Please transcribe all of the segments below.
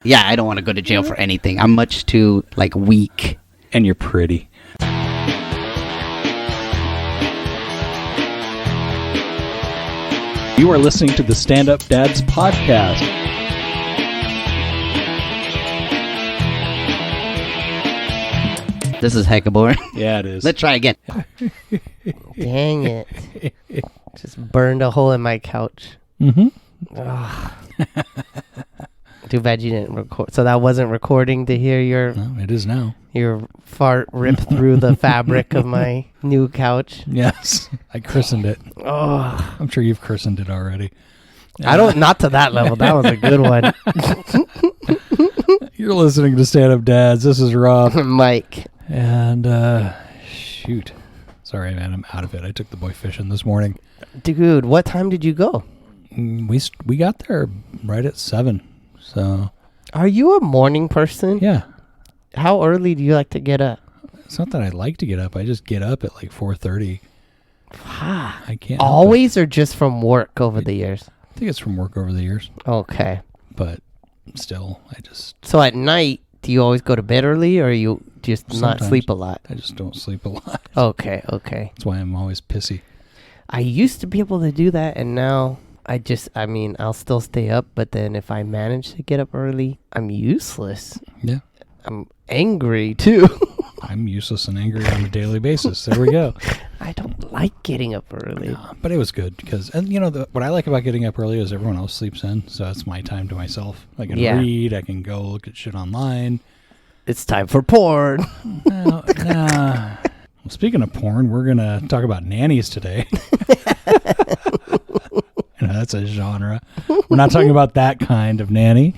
Yeah, I don't want to go to jail for anything. I'm much too, weak. And you're pretty. You are listening to the Stand Up Dads podcast. This is hecka boring. Yeah, it is. Let's try again. Dang it. Just burned a hole in my couch. Mm-hmm. Too bad you didn't record. So that wasn't recording to hear No, it is now. your fart rip through the fabric of my new couch. Yes, I christened it. Oh, I'm sure you've christened it already. not to that level. That was a good one. You're listening to Stand Up Dads. This is Rob. Mike. And, shoot. Sorry, man, I'm out of it. I took the boy fishing this morning. Dude, what time did you go? We got there right at 7. So. Are you a morning person? Yeah. How early do you like to get up? It's not that I like to get up. I just get up at 4:30. I can't. Always or just from work over the years? I think it's from work over the years. Okay. But still, I just... So at night, do you always go to bed early or you just not Sometimes. sleep a lot? I just don't sleep a lot. Okay. That's why I'm always pissy. I used to be able to do that, and now I'll still stay up, but then if I manage to get up early, I'm useless. Yeah. I'm angry, too. I'm useless and angry on a daily basis. There we go. I don't like getting up early. No, but it was good because, and what I like about getting up early is everyone else sleeps in, so it's my time to myself. I can read, I can go look at shit online. It's time for porn. No. Well, speaking of porn, we're going to talk about nannies today. That's a genre. We're not talking about that kind of nanny.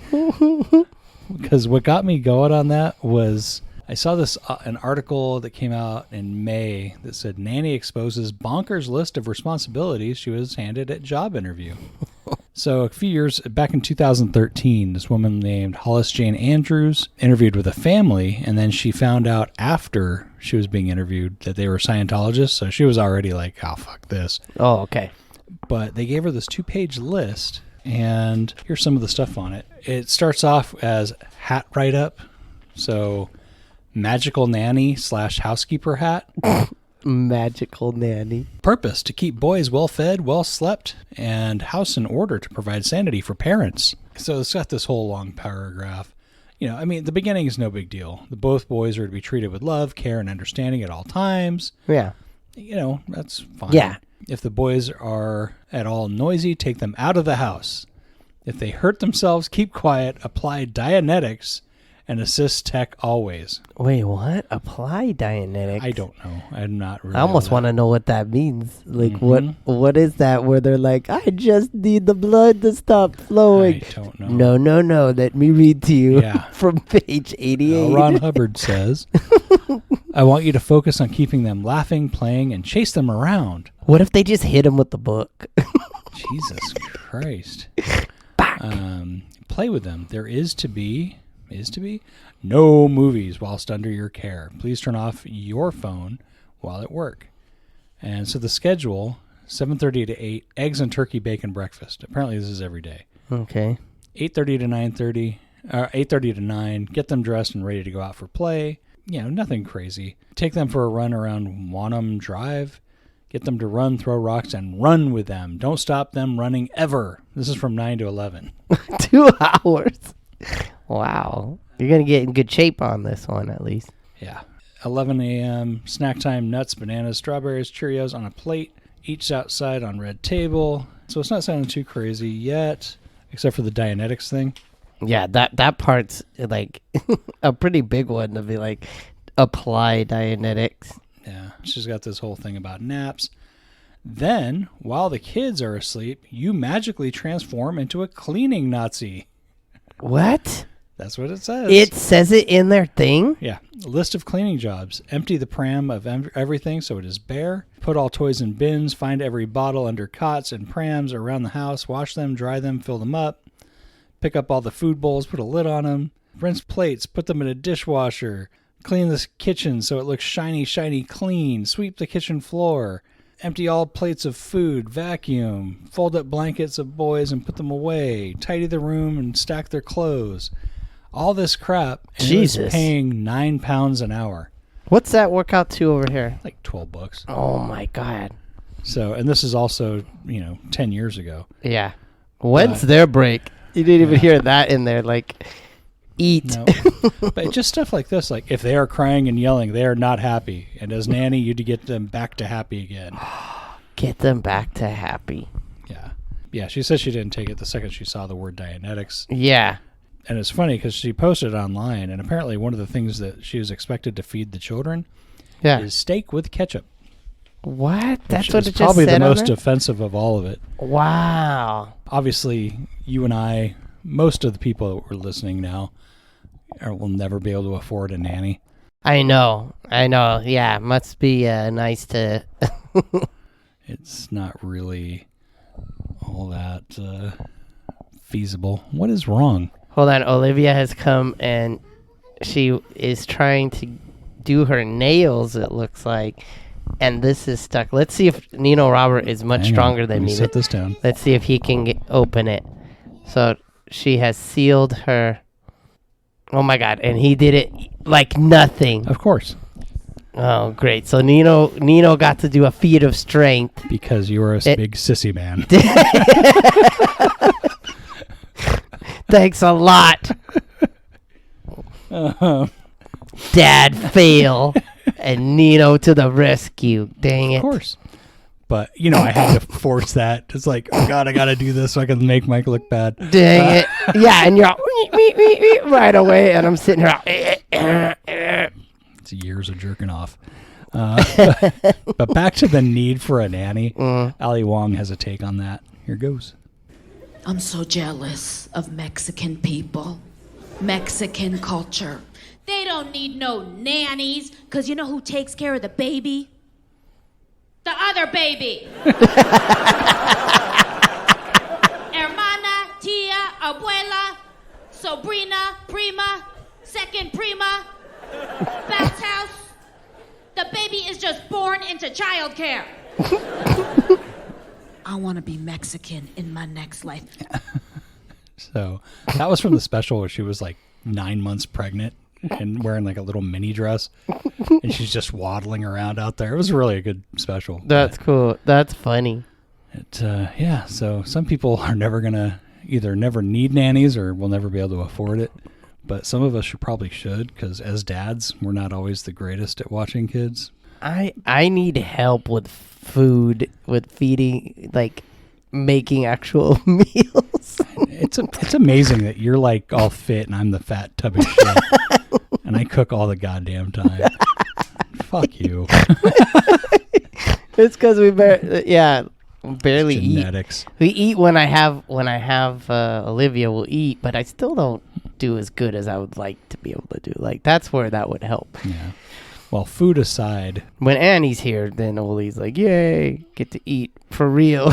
Because what got me going on that was I saw an article that came out in May that said nanny exposes bonkers list of responsibilities she was handed at job interview. So a few years back in 2013, this woman named Hollis Jane Andrews interviewed with a family, and then she found out after she was being interviewed that they were Scientologists. So she was already like, oh, fuck this. Oh, okay. But they gave her this 2-page list, and here's some of the stuff on it. It starts off as hat write-up. So magical nanny / housekeeper hat. Magical nanny. Purpose: to keep boys well fed, well slept, and house in order to provide sanity for parents. So it's got this whole long paragraph. The beginning is no big deal. Both boys are to be treated with love, care, and understanding at all times. Yeah. That's fine. Yeah. If the boys are at all noisy, take them out of the house. If they hurt themselves, keep quiet, apply Dianetics, and assist tech always. Wait, what? Apply Dianetics? I don't know. I'm not really... I almost want to know what that means. What is that where they're like, I just need the blood to stop flowing? I don't know. No. Let me read to you from page 88. Ron Hubbard says, I want you to focus on keeping them laughing, playing, and chase them around. What if they just hit him with the book? Jesus Christ. Back. Play with them. There is to be no movies whilst under your care. Please turn off your phone while at work. And so the schedule, 7:30 to 8, eggs and turkey bacon breakfast. Apparently this is every day. Okay. 8:30 to 9:30, 8:30 to 9, get them dressed and ready to go out for play. Nothing crazy. Take them for a run around Wanham Drive. Get them to run, throw rocks, and run with them. Don't stop them running ever. This is from 9 to 11. 2 hours. Wow. You're going to get in good shape on this one, at least. Yeah. 11 a.m., snack time, nuts, bananas, strawberries, Cheerios on a plate, each outside on red table. So it's not sounding too crazy yet, except for the Dianetics thing. Yeah, that part's like a pretty big one to be like, apply Dianetics. Yeah, she's got this whole thing about naps. Then, while the kids are asleep, you magically transform into a cleaning Nazi. What? That's what it says. It says it in their thing? Yeah. A list of cleaning jobs. Empty the pram of everything so it is bare. Put all toys in bins. Find every bottle under cots and prams around the house. Wash them, dry them, fill them up. Pick up all the food bowls, put a lid on them. Rinse plates, put them in a dishwasher. Clean the kitchen so it looks shiny, clean. Sweep the kitchen floor. Empty all plates of food. Vacuum. Fold up blankets of boys and put them away. Tidy the room and stack their clothes. all this crap, and Jesus. he was paying £9 an hour. What's that work out to over here? Like $12. Oh my God. So, and this is also, 10 years ago. Yeah. When's their break? You didn't even hear that in there. Like, eat. No. But just stuff like this, like if they are crying and yelling, they are not happy. And as nanny, you to get them back to happy again. Get them back to happy. Yeah. Yeah, she said she didn't take it the second she saw the word Dianetics. Yeah. And it's funny because she posted it online, and apparently one of the things that she was expected to feed the children is steak with ketchup. What? That's Which what is it just probably said the on most there? offensive of all of it. Wow. Obviously, you and I, most of the people that were listening now, will never be able to afford a nanny. I know. Yeah, must be nice to... It's not really all that feasible. What is wrong? Hold on. Olivia has come, and she is trying to do her nails, it looks like. And this is stuck. Let's see if Nino Robert is much stronger than me. Set this down. Let's see if he can open it. So she has sealed her. Oh my God! And he did it like nothing. Of course. Oh, great! So Nino got to do a feat of strength Because you are a big sissy man. Thanks a lot. Dad fail. And Nino to the rescue. Dang it. Of course. But, I had to force that. It's like, oh, God, I got to do this so I can make Mike look bad. Dang it. Yeah, and you're all right away, and I'm sitting here. It's years of jerking off. But back to the need for a nanny. Ali Wong has a take on that. Here goes. I'm so jealous of Mexican people, Mexican culture. They don't need no nannies, because you know who takes care of the baby? The other baby. Hermana, tia, abuela, sobrina, prima, second prima, Beth's house. The baby is just born into childcare. I want to be Mexican in my next life. So that was from the special where she was like 9 months pregnant and wearing like a little mini dress, and she's just waddling around out there. It was really a good special. That's cool. That's funny. So some people are never gonna either never need nannies or will never be able to afford it. But some of us probably should, because as dads, we're not always the greatest at watching kids. I need help with food, with feeding, like making actual meals. It's amazing that you're like all fit and I'm the fat tub of shit. And I cook all the goddamn time. Fuck you. It's because we barely eat. Genetics. We eat when I have Olivia will eat, but I still don't do as good as I would like to be able to do. Like that's where that would help. Yeah. Well, food aside. When Annie's here, then Oli's like, yay, get to eat for real.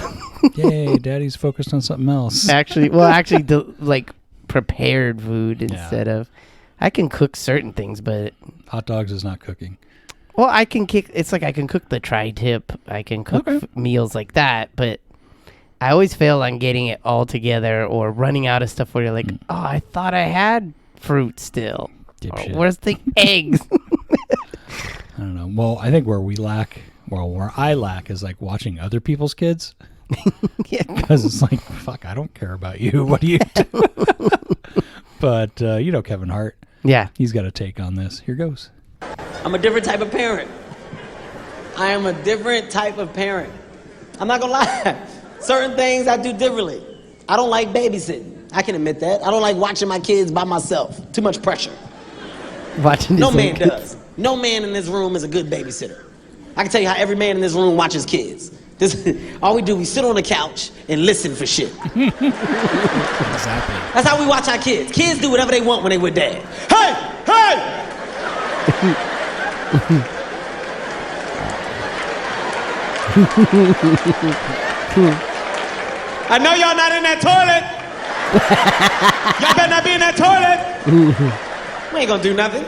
Yay, Daddy's focused on something else. Actually, like prepared food instead of. I can cook certain things, but hot dogs is not cooking. Well, I can cook. It's like I can cook the tri-tip. I can cook meals like that, but I always fail on getting it all together or running out of stuff where you're like, oh, I thought I had fruit still. Where's the eggs? I don't know. Well, I think where I lack is like watching other people's kids. Yeah. Because it's like, fuck, I don't care about you. What do you do? But, Kevin Hart. Yeah. He's got a take on this. Here goes. I'm a different type of parent. I am a different type of parent. I'm not gonna lie. Certain things I do differently. I don't like babysitting. I can admit that. I don't like watching my kids by myself. Too much pressure. No man does. No man in this room is a good babysitter. I can tell you how every man in this room watches kids. All we do, we sit on the couch and listen for shit. Exactly. That's how we watch our kids. Kids do whatever they want when they with dad. Hey! Hey! I know y'all not in that toilet. Y'all better not be in that toilet. We ain't gonna do nothing.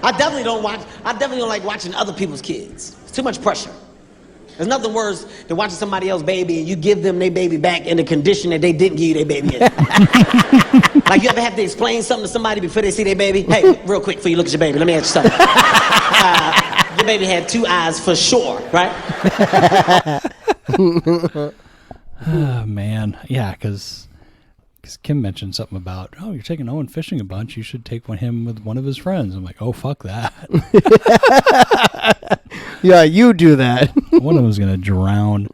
I definitely don't like watching other people's kids. It's too much pressure. There's nothing worse than watching somebody else's baby and you give them their baby back in the condition that they didn't give you their baby in. Like, you ever have to explain something to somebody before they see their baby? Hey, real quick, before you look at your baby, let me ask you something. Your baby had 2 eyes for sure, right? Oh, man. Yeah, because Kim mentioned something about, oh, you're taking Owen fishing a bunch. You should take him with one of his friends. I'm like, oh, fuck that. Yeah, you do that. One of them's going to drown.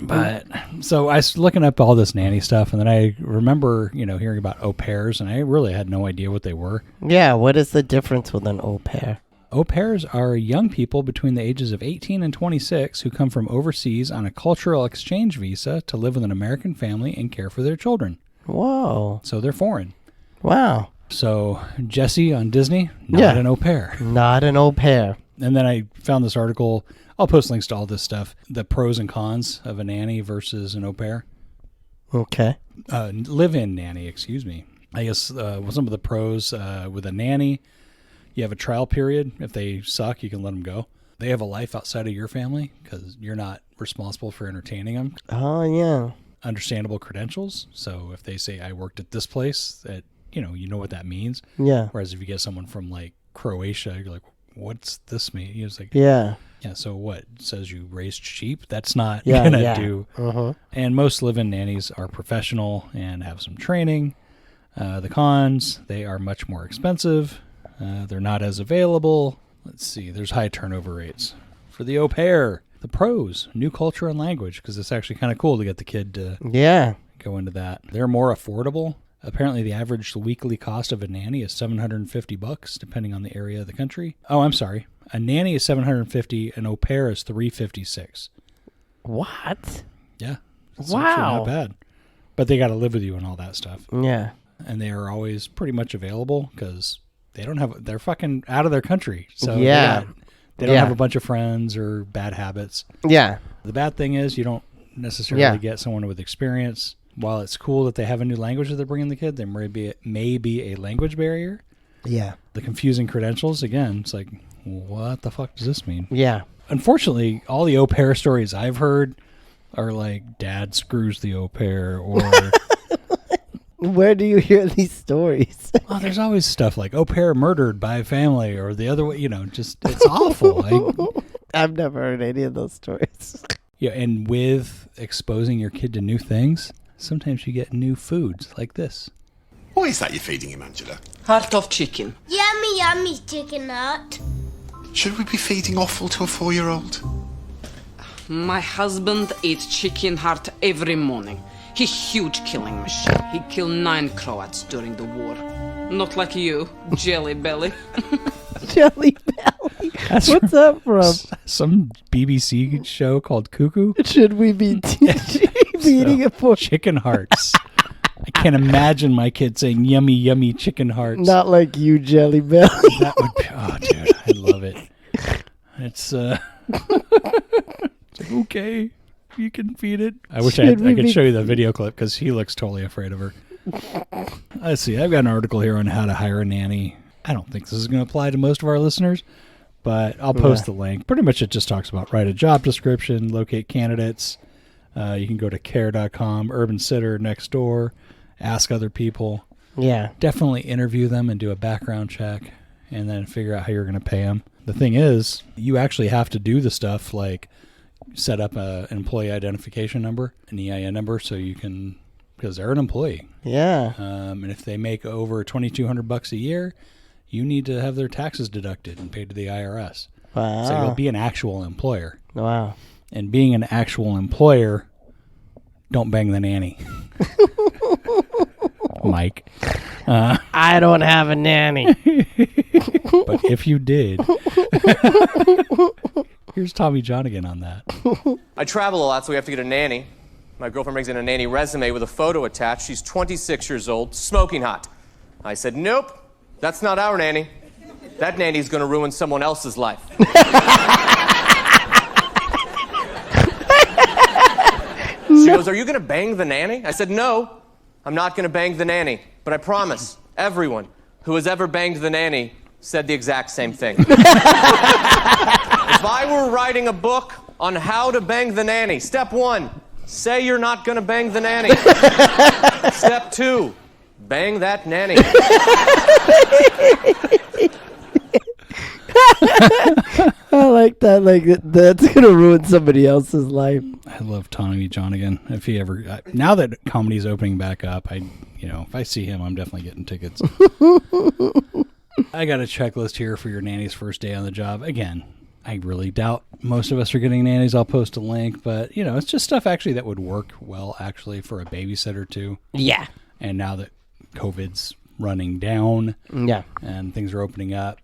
But so I was looking up all this nanny stuff, and then I remember, hearing about au pairs, and I really had no idea what they were. Yeah, what is the difference with an au pair? Au pairs are young people between the ages of 18 and 26 who come from overseas on a cultural exchange visa to live with an American family and care for their children. Whoa. So they're foreign. Wow. So Jessie on Disney, not an au pair. Not an au pair. And then I found this article. I'll post links to all this stuff. The pros and cons of a nanny versus an au pair. Okay. Live-in nanny, excuse me. I guess some of the pros with a nanny, you have a trial period. If they suck, you can let them go. They have a life outside of your family because you're not responsible for entertaining them. Oh, yeah. Understandable credentials. So if they say, I worked at this place, that you know what that means. Yeah. Whereas if you get someone from like Croatia, you're like, what's this mean? It's like, yeah. Yeah, so what? It says you raised sheep? That's not Yeah, going to yeah. do. Uh-huh. And most live-in nannies are professional and have some training. The cons, they are much more expensive. They're not as available. Let's see, there's high turnover rates. For the au pair, the pros, new culture and language, because it's actually kind of cool to get the kid to go into that. They're more affordable. Apparently, the average weekly cost of a nanny is $750, depending on the area of the country. Oh, I'm sorry. A nanny is $750, an au pair is $356. What? Yeah. It's Wow. actually not bad. But they got to live with you and all that stuff. Yeah. And they are always pretty much available because they're fucking out of their country. So Yeah. they don't Yeah. have a bunch of friends or bad habits. Yeah. The bad thing is you don't necessarily get someone with experience. While it's cool that they have a new language that they're bringing the kid, there may be a language barrier. Yeah. The confusing credentials, again, it's like, what the fuck does this mean? Yeah. Unfortunately, all the au pair stories I've heard are like, dad screws the au pair, or... Where do you hear these stories? Well, there's always stuff like au pair murdered by a family, or the other way, just, it's awful. I've never heard any of those stories. Yeah, and with exposing your kid to new things, sometimes you get new foods like this. What is that you're feeding him, Angela? Heart of chicken. Yummy, yummy chicken heart. Should we be feeding offal to a 4-year-old? My husband eats chicken heart every morning. He's huge killing machine. He killed 9 Croats during the war. Not like you, Jelly Belly. Jelly Belly. What's that from? Some BBC show called Cuckoo. Should we be feeding it for chicken hearts? I can't imagine my kid saying yummy, yummy chicken hearts. Not like you, Jelly Belly. That would be, oh, dude, I love it. It's like, okay, you can feed it. I wish I could show you the video clip because he looks totally afraid of her. Let's see. I've got an article here on how to hire a nanny. I don't think this is going to apply to most of our listeners, but I'll post the link. Pretty much it just talks about write a job description, locate candidates. You can go to care.com, Urban Sitter, Nextdoor, ask other people. Yeah. Definitely interview them and do a background check and then figure out how you're going to pay them. The thing is, you actually have to do the stuff like set up an employee identification number, an EIN number, so you can, because they're an employee. Yeah. And if they make over $2,200 a year, you need to have their taxes deducted and paid to the IRS. Wow. So you'll be an actual employer. Wow. And being an actual employer, don't bang the nanny. Mike. I don't have a nanny. But if you did, here's Tommy John again on that. I travel a lot, so we have to get a nanny. My girlfriend brings in a nanny resume with a photo attached. She's 26 years old, smoking hot. I said, nope, that's not our nanny. That nanny's going to ruin someone else's life. She goes, are you going to bang the nanny? I said, no, I'm not going to bang the nanny. But I promise, everyone who has ever banged the nanny said the exact same thing. If I were writing a book on how to bang the nanny, step 1, say you're not going to bang the nanny. Step 2, bang that nanny. I like that. Like that's gonna ruin somebody else's life. I love Tommy John again. If he ever, now that comedy's opening back up, if I see him, I'm definitely getting tickets. I got a checklist here for your nanny's first day on the job. Again, I really doubt most of us are getting nannies. I'll post a link, but it's just stuff actually that would work well actually for a babysitter too. Yeah. And now that COVID's running down, and things are opening up,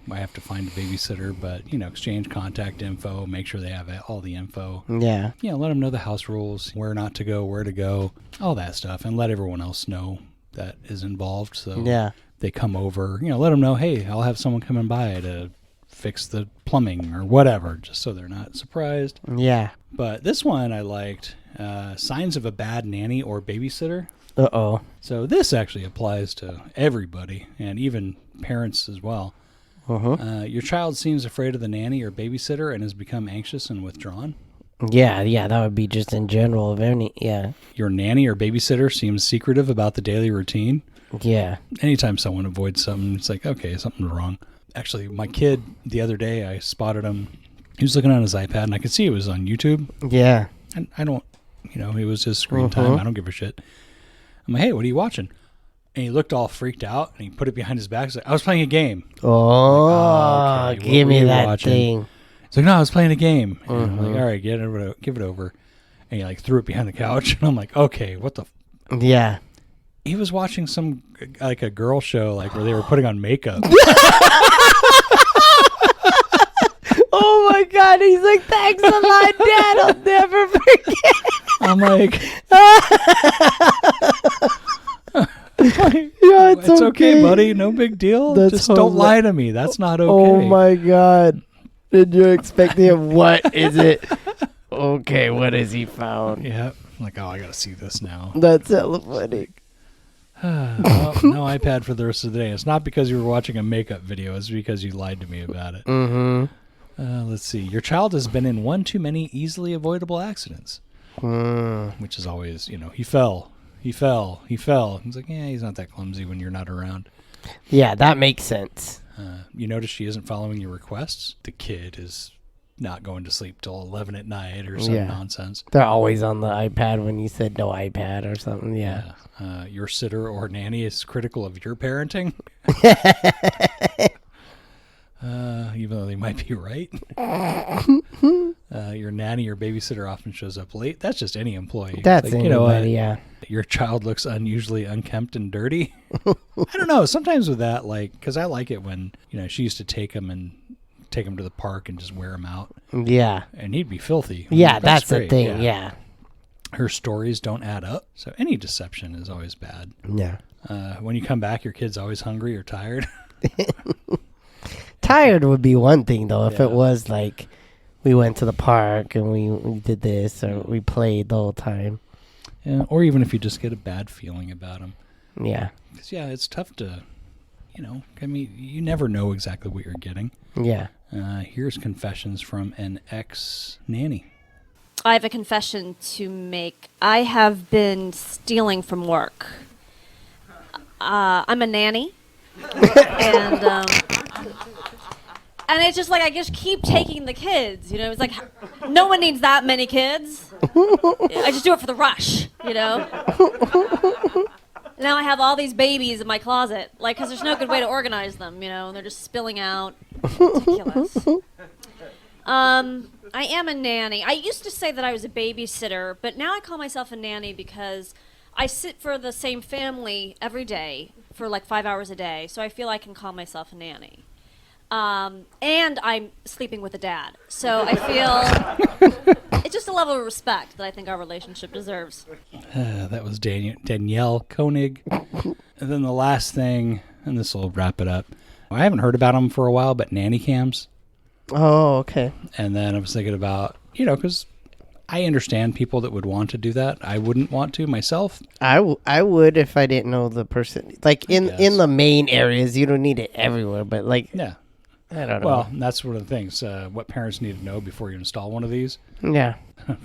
I have to find a babysitter, but exchange contact info, make sure they have all the info. Yeah. Let them know the house rules, where not to go, where to go, all that stuff, and let everyone else know that is involved. So they come over, let them know, hey, I'll have someone coming by to fix the plumbing or whatever, just so they're not surprised. Yeah. But this one I liked, signs of a bad nanny or babysitter. Uh-oh. So this actually applies to everybody and even parents as well. Your child seems afraid of the nanny or babysitter and has become anxious and withdrawn. Yeah, that would be just in general of any, Your nanny or babysitter seems secretive about the daily routine. Yeah. Anytime someone avoids something, it's like, okay, something's wrong. Actually, my kid, the other day, I spotted him. He was looking on his iPad, and I could see it was on YouTube. Yeah. And I don't, it was his screen time. I don't give a shit. I'm like, hey, what are you watching? And he looked all freaked out, and he put it behind his back. He's like, I was playing a game. Oh, okay. give me that thing. He's like, no, I was playing a game. And I'm like, all right, give it over. And he threw it behind the couch, and I'm like, okay, what the? Yeah. He was watching some a girl show where they were putting on makeup. Oh my God! He's like, thanks a lot, Dad. I'll never forget. I'm like. Yeah, it's okay, buddy. No big deal. Just don't lie to me. That's not okay. Oh my God. Did you expect him? What is it? Okay, what has he found? Yeah. I'm like, oh, I got to see this now. That's hella funny. No iPad for the rest of the day. It's not because you were watching a makeup video. It's because you lied to me about it. Let's see. Your child has been in one too many easily avoidable accidents. Which is always, he fell. He's like, yeah, he's not that clumsy when you're not around. Yeah, that makes sense. You notice she isn't following your requests. The kid is not going to sleep till 11 at night or some nonsense. They're always on the iPad when you said no iPad or something. Yeah. Your sitter or nanny is critical of your parenting. Even though they might be right. Your nanny or babysitter often shows up late. That's just any employee. That's anybody, yeah. Your child looks unusually unkempt and dirty. I don't know. Sometimes with that, because I like it when, she used to take him to the park and just wear him out. Yeah. And he'd be filthy. Yeah, that's the great. thing, yeah. Her stories don't add up. So any deception is always bad. Yeah. When you come back, your kid's always hungry or tired. Tired would be one thing, though, if it was like we went to the park and we did this or we played the whole time. Yeah, or even if you just get a bad feeling about them. Yeah. Because, it's tough to, you never know exactly what you're getting. Yeah. Here's confessions from an ex-nanny. I have a confession to make. I have been stealing from work. I'm a nanny. And it's just I just keep taking the kids, It's like, no one needs that many kids. I just do it for the rush, Now I have all these babies in my closet, because there's no good way to organize them, and they're just spilling out. Ridiculous. I am a nanny. I used to say that I was a babysitter, but now I call myself a nanny because I sit for the same family every day for 5 hours a day, so I feel I can call myself a nanny. And I'm sleeping with a dad. So I feel it's just a level of respect that I think our relationship deserves. That was Danielle Koenig. And then the last thing, and this will wrap it up. I haven't heard about them for a while, but nanny cams. Oh, okay. And then I was thinking about, because I understand people that would want to do that. I wouldn't want to myself. I would if I didn't know the person. In the main areas, you don't need it everywhere, but Yeah. I don't know. Well, that's one of the things. What parents need to know before you install one of these. Yeah.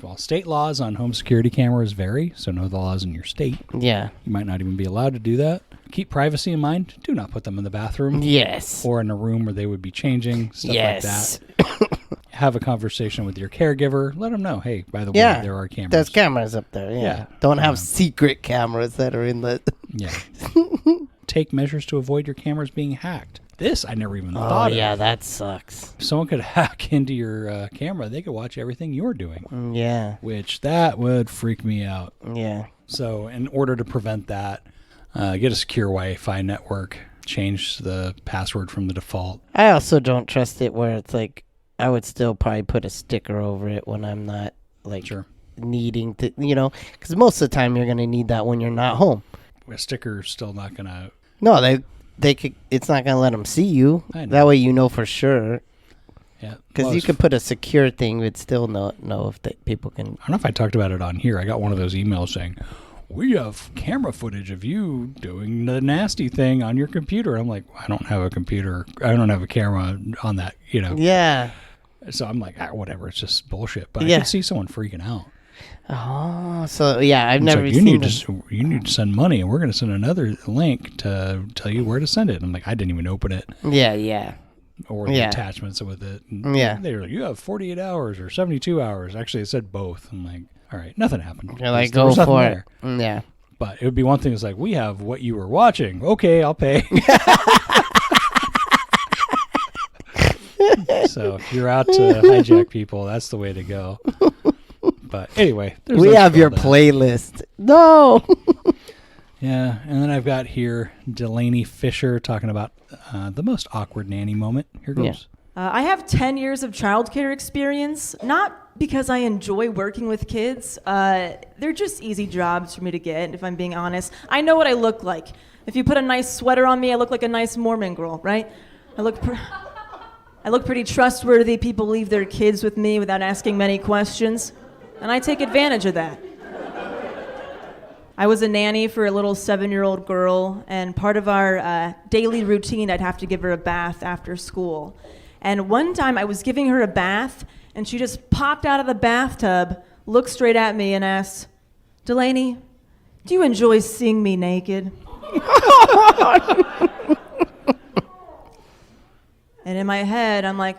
Well, state laws on home security cameras vary, so know the laws in your state. Yeah. You might not even be allowed to do that. Keep privacy in mind. Do not put them in the bathroom. Yes. Or in a room where they would be changing, stuff yes. like that. Have a conversation with your caregiver. Let them know, hey, by the way, there are cameras. There's cameras up there, yeah. Don't have secret cameras that are in the... Yeah. Take measures to avoid your cameras being hacked. This I never even thought of. Oh, yeah, that sucks. If someone could hack into your camera, they could watch everything you're doing. Yeah. Which, that would freak me out. Yeah. So, in order to prevent that, get a secure Wi-Fi network. Change the password from the default. I also don't trust it where it's like, I would still probably put a sticker over it when I'm not, like, needing to, because most of the time you're going to need that when you're not home. A sticker's still not going to... No, they could. It's not going to let them see you. I know. That way you know for sure. Yeah. Because you could put a secure thing, but still know if people can... I don't know if I talked about it on here. I got one of those emails saying, we have camera footage of you doing the nasty thing on your computer. I'm like, I don't have a computer. I don't have a camera on that, Yeah. So I'm like, whatever. It's just bullshit. But I could see someone freaking out. Oh, so yeah, I've It's never like, seen you need to send money, and we're going to send another link to tell you where to send it. I'm like, I didn't even open it. Yeah. Or the attachments with it. And they were like, you have 48 hours or 72 hours. Actually, it said both. I'm like, all right, nothing happened. You're like, go for it. Yeah. But it would be one thing. It's like, we have what you were watching. Okay, I'll pay. So if you're out to hijack people, that's the way to go. But anyway, we have your playlist. No. Yeah, and then I've got here Delaney Fisher talking about the most awkward nanny moment. Here goes. Yeah. I have 10 years of childcare experience, not because I enjoy working with kids. They're just easy jobs for me to get, if I'm being honest. I know what I look like. If you put a nice sweater on me, I look like a nice Mormon girl, right? I look pretty trustworthy. People leave their kids with me without asking many questions, and I take advantage of that. I was a nanny for a little 7-year-old girl, and part of our daily routine, I'd have to give her a bath after school. And one time I was giving her a bath, and she just popped out of the bathtub, looked straight at me, and asked, Delaney, do you enjoy seeing me naked? And in my head, I'm like,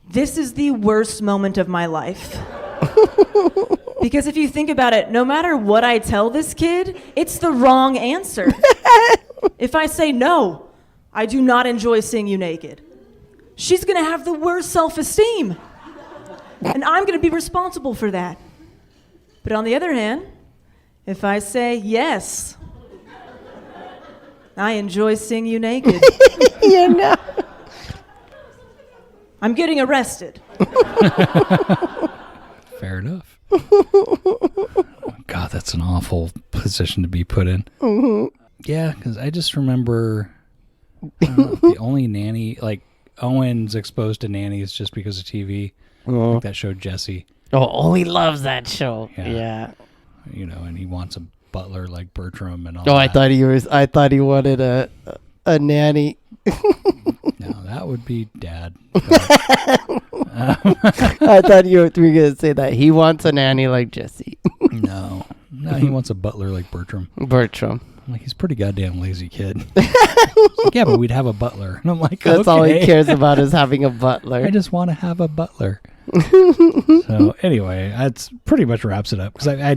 this is the worst moment of my life. Because if you think about it, no matter what I tell this kid, it's the wrong answer. If I say, no, I do not enjoy seeing you naked, she's going to have the worst self-esteem. And I'm going to be responsible for that. But on the other hand, if I say, yes, I enjoy seeing you naked. I'm getting arrested. Fair enough. Oh, God, that's an awful position to be put in. Mm-hmm. Yeah, because I just remember the only nanny, like Owen's exposed to nannies just because of TV. Like that show Jesse. Oh, he loves that show. Yeah. And he wants a butler like Bertram and all. Oh, that. I thought he wanted a nanny. No, that would be Dad. I thought you were going to say that he wants a nanny like Jesse. No, he wants a butler like Bertram. I'm like, he's a pretty goddamn lazy kid. Like, yeah, but we'd have a butler. And I'm like, that's all he cares about is having a butler. I just want to have a butler. So anyway, that's pretty much wraps it up because I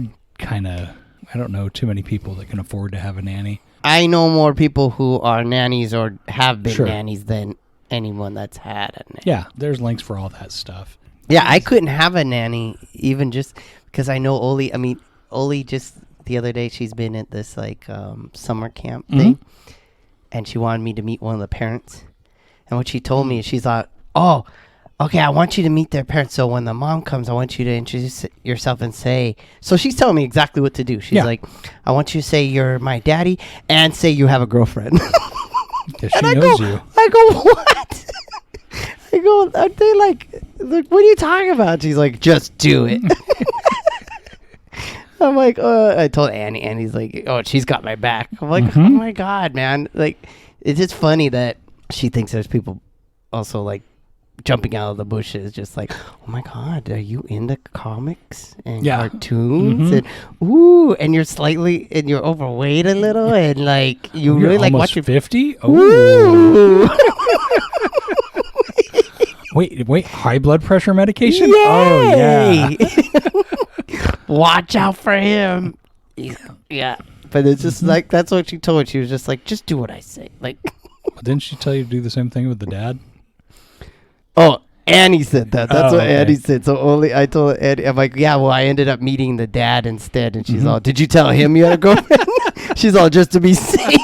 don't know too many people that can afford to have a nanny. I know more people who are nannies or have been nannies than anyone that's had a nanny. Yeah, there's links for all that stuff. Yeah, I couldn't have a nanny even just because I know Oli. I mean, Oli just the other day, she's been at this like summer camp thing, and she wanted me to meet one of the parents. And what she told me is she's like, oh, okay, I want you to meet their parents. So when the mom comes, I want you to introduce yourself and say, so she's telling me exactly what to do. She's like, I want you to say you're my daddy and say you have a girlfriend. Because she knows you. I go, what? I go, are they like, what are you talking about? She's like, just do it. I'm like, I told Annie, and he's like, oh, she's got my back. I'm like, oh my God, man. Like, it's just funny that she thinks there's people also like jumping out of the bushes, just like, oh my God, are you into comics and cartoons? And ooh, and you're overweight a little, and like you really like watching 50. Oh. Wait, high blood pressure medication? Yay! Oh yeah. Watch out for him. Yeah. But it's just like, that's what she told. She was just like, just do what I say. Like, didn't she tell you to do the same thing with the dad? Oh, Annie said that. That's what Annie said. So I told Annie, I'm like, yeah, well, I ended up meeting the dad instead. And she's all, did you tell him you had a girlfriend? She's all, just to be safe.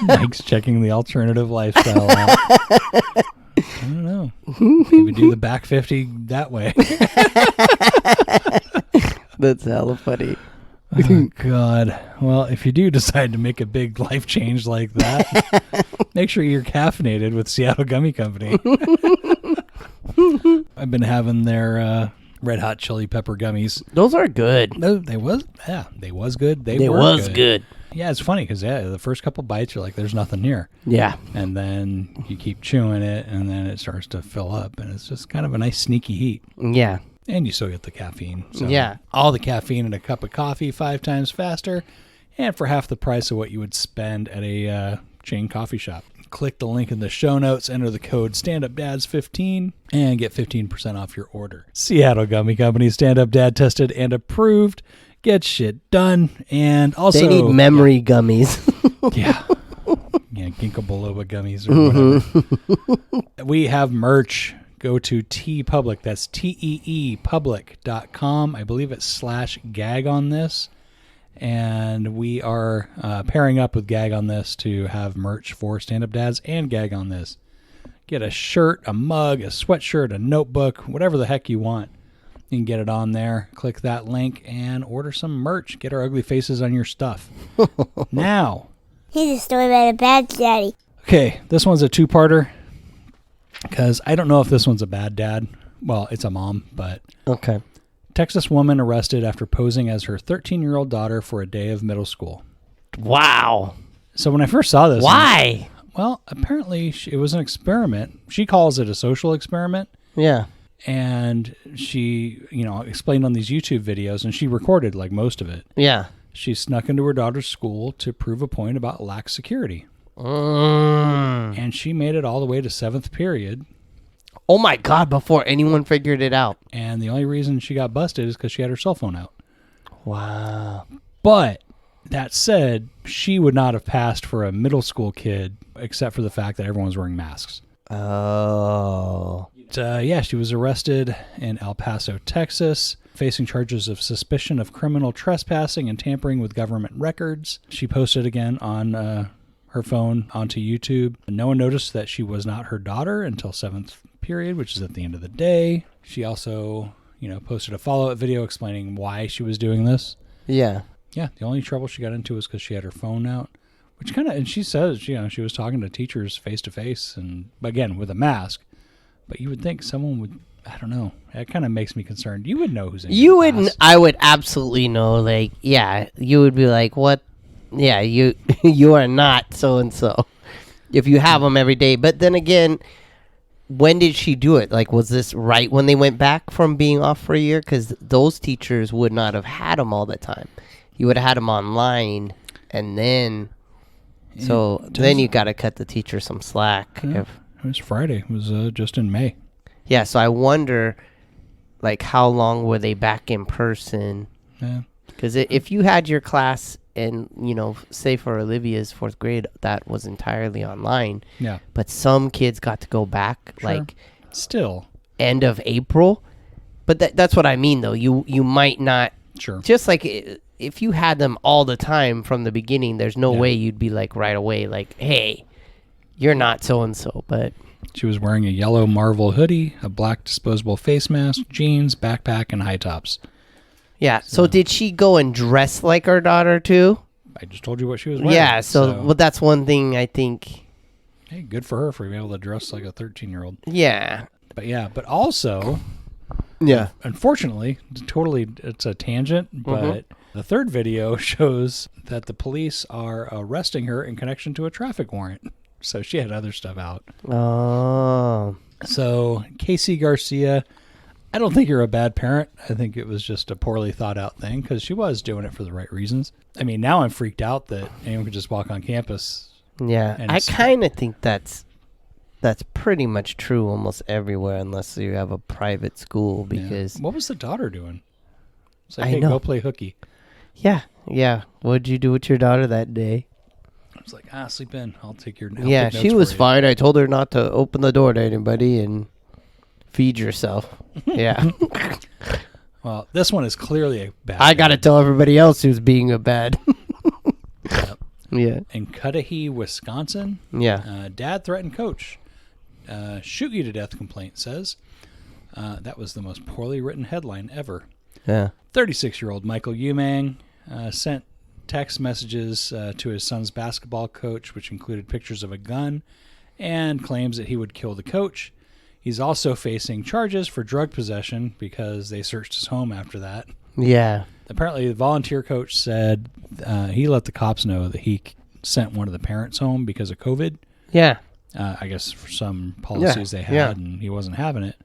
Mike's checking the alternative lifestyle out. I don't know. Maybe do the back 50 that way. That's hella funny. Oh, God. Well, if you do decide to make a big life change like that, make sure you're caffeinated with Seattle Gummy Company. I've been having their Red Hot Chili Pepper gummies. Those are good. They was good. They were good. Yeah, it's funny because the first couple bites, you're like, there's nothing here. Yeah. And then you keep chewing it, and then it starts to fill up, and it's just kind of a nice sneaky heat. Yeah. And you still get the caffeine. So yeah. All the caffeine in a cup of coffee 5 times faster, and for half the price of what you would spend at a chain coffee shop. Click the link in the show notes, enter the code StandUpDads15, and get 15% off your order. Seattle Gummy Company, Stand Up Dad tested and approved. Get shit done. And also, they need memory gummies. Yeah, ginkgo biloba gummies or whatever. We have merch. Go to TeePublic. That's teepublic.com. I believe it's /gag on this. And we are pairing up with Gag on This to have merch for Stand Up Dads and Gag on This. Get a shirt, a mug, a sweatshirt, a notebook, whatever the heck you want. You can get it on there. Click that link and order some merch. Get our ugly faces on your stuff. Now. Here's a story about a bad daddy. Okay, this one's a 2-parter. Because I don't know if this one's a bad dad. Well, it's a mom, but... Okay. Texas woman arrested after posing as her 13-year-old daughter for a day of middle school. Wow. So when I first saw this... Why? Well, apparently it was an experiment. She calls it a social experiment. Yeah. And she, explained on these YouTube videos, and she recorded like most of it. Yeah. She snuck into her daughter's school to prove a point about lax security. And she made it all the way to 7th period. Oh my God, before anyone figured it out. And the only reason she got busted is because she had her cell phone out. Wow. But that said, she would not have passed for a middle school kid except for the fact that everyone was wearing masks. Oh. She was arrested in El Paso, Texas, facing charges of suspicion of criminal trespassing and tampering with government records. She posted again on her phone onto YouTube. No one noticed that she was not her daughter until 7th period, which is at the end of the day. She also, posted a follow-up video explaining why she was doing this. Yeah. Yeah, the only trouble she got into was because she had her phone out, which and she says, she was talking to teachers face-to-face, and again, with a mask. But you would think someone would, I don't know, that kind of makes me concerned. You would know who's in your class. I would absolutely know, like, yeah, you would be like, what? Yeah, you are not so-and-so if you have them every day. But then again, when did she do it? Like, was this right when they went back from being off for a year? Because those teachers would not have had them all the time. You would have had them online, and then... So then you got to cut the teacher some slack. Yeah, it was Friday. It was just in May. Yeah, so I wonder, like, how long were they back in person? Yeah. Because if you had your class... And, say for Olivia's 4th grade, that was entirely online. Yeah. But some kids got to go back, still end of April. But that's what I mean, though. You might not. Sure. Just like if you had them all the time from the beginning, there's no way you'd be like right away, like, hey, you're not so-and-so. But she was wearing a yellow Marvel hoodie, a black disposable face mask, jeans, backpack, and high tops. Yeah, so did she go and dress like her daughter, too? I just told you what she was wearing. Yeah, well, that's one thing I think. Hey, good for her for being able to dress like a 13-year-old. Yeah. But also, yeah. Unfortunately, it's a tangent, but The third video shows that the police are arresting her in connection to a traffic warrant. So she had other stuff out. Oh. So Casey Garcia, I don't think you're a bad parent. I think it was just a poorly thought out thing because she was doing it for the right reasons. I mean, now I'm freaked out that anyone could just walk on campus. Yeah, I kind of think that's pretty much true almost everywhere unless you have a private school because... What was the daughter doing? It's like, I hey, know. go play hooky. Yeah. What'd you do with your daughter that day? I was like, sleep in. I'll take your Yeah, she was fine. I told her not to open the door to anybody and feed yourself. Yeah. Well, this one is clearly a bad. I got to tell everybody else who's being a bad. Yep. Yeah. In Cudahy, Wisconsin. Yeah. Dad threatened coach. Shoot you to death complaint says. That was the most poorly written headline ever. Yeah. 36-year-old Michael Umang sent text messages to his son's basketball coach, which included pictures of a gun, and claims that he would kill the coach. He's also facing charges for drug possession because they searched his home after that. Yeah. Apparently, the volunteer coach said he let the cops know that he sent one of the parents home because of COVID. Yeah. I guess for some policies they had, and he wasn't having it.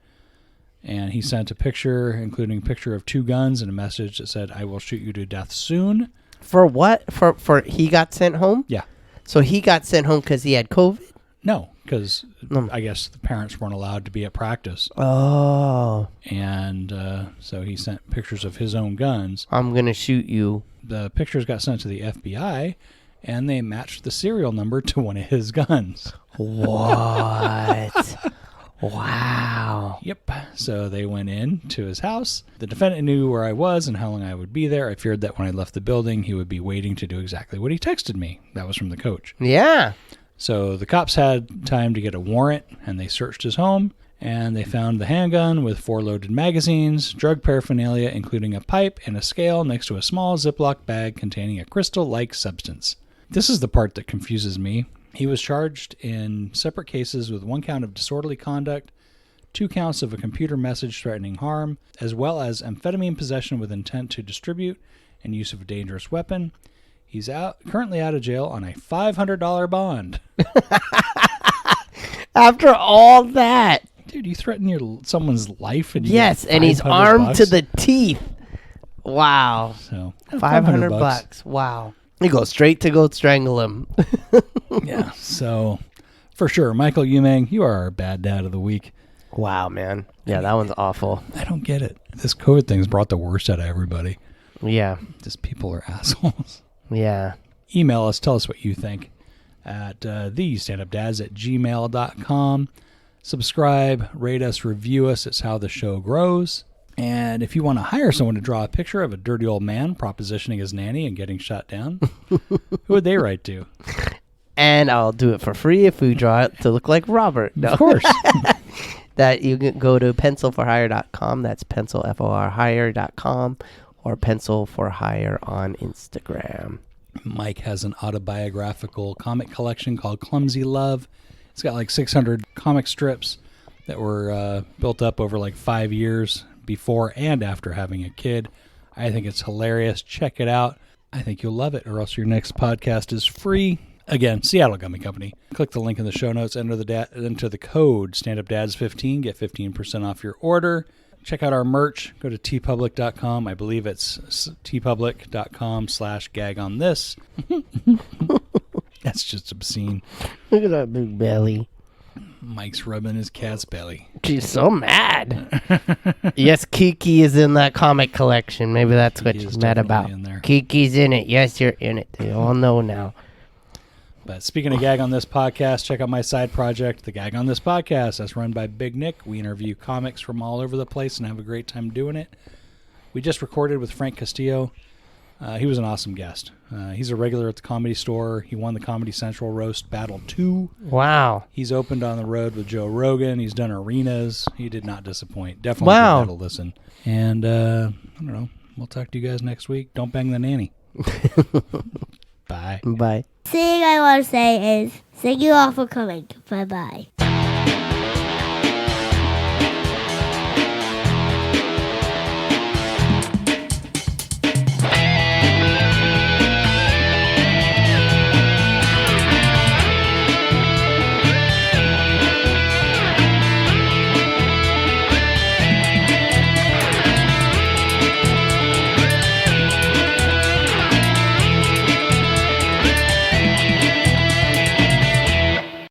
And he sent a picture, including a picture of 2 guns and a message that said, "I will shoot you to death soon." For what? For he got sent home? Yeah. So he got sent home because he had COVID? No, because I guess the parents weren't allowed to be at practice. Oh. And so he sent pictures of his own guns. I'm going to shoot you. The pictures got sent to the FBI, and they matched the serial number to one of his guns. What? Wow. Yep. So they went in to his house. The defendant knew where I was and how long I would be there. I feared that when I left the building, he would be waiting to do exactly what he texted me. That was from the coach. Yeah. So the cops had time to get a warrant, and they searched his home, and they found the handgun with 4 loaded magazines, drug paraphernalia, including a pipe and a scale next to a small Ziploc bag containing a crystal-like substance. This is the part that confuses me. He was charged in separate cases with 1 count of disorderly conduct, 2 counts of a computer message threatening harm, as well as amphetamine possession with intent to distribute and use of a dangerous weapon. He's currently out of jail on a $500 bond. After all that. Dude, you threaten someone's life and you yes, get and he's armed bucks? to the teeth. Wow. So $500. Wow. You go straight to go strangle him. Yeah. So for sure, Michael Umang, you are our bad dad of the week. Wow, man. Yeah, that one's awful. I don't get it. This COVID thing's brought the worst out of everybody. Yeah. Just people are assholes. Yeah. Email us. Tell us what you think at thestandupdads@gmail.com. Subscribe, rate us, review us. It's how the show grows. And if you want to hire someone to draw a picture of a dirty old man propositioning his nanny and getting shot down, who would they write to? And I'll do it for free if we draw it to look like Robert. No. Of course. That you can go to pencilforhire.com. That's pencilforhire.com or pencilforhire on Instagram. Mike has an autobiographical comic collection called Clumsy Love. It's got like 600 comic strips that were built up over like 5 years before and after having a kid. I think it's hilarious. Check it out. I think you'll love it, or else your next podcast is free. Again, Seattle Gummy Company. Click the link in the show notes, enter the code StandUpDads15, get 15% off your order. Check out our merch. Go to tpublic.com. I believe it's tpublic.com/gagonthis. That's just obscene. Look at that big belly. Mike's rubbing his cat's belly. She's so mad. Yes, Kiki is in that comic collection. Maybe that's what she's mad about. Kiki's in it. Yes, you're in it. They all know now. But speaking of Gag on This Podcast, check out my side project, the Gag on This Podcast. That's run by Big Nick. We interview comics from all over the place and have a great time doing it. We just recorded with Frank Castillo. He was an awesome guest. He's a regular at the Comedy Store. He won the Comedy Central Roast Battle 2. Wow. He's opened on the road with Joe Rogan. He's done arenas. He did not disappoint. Definitely give that a listen. And, I don't know. We'll talk to you guys next week. Don't bang the nanny. Bye. Bye. Thing I want to say is thank you all for coming. Bye-bye.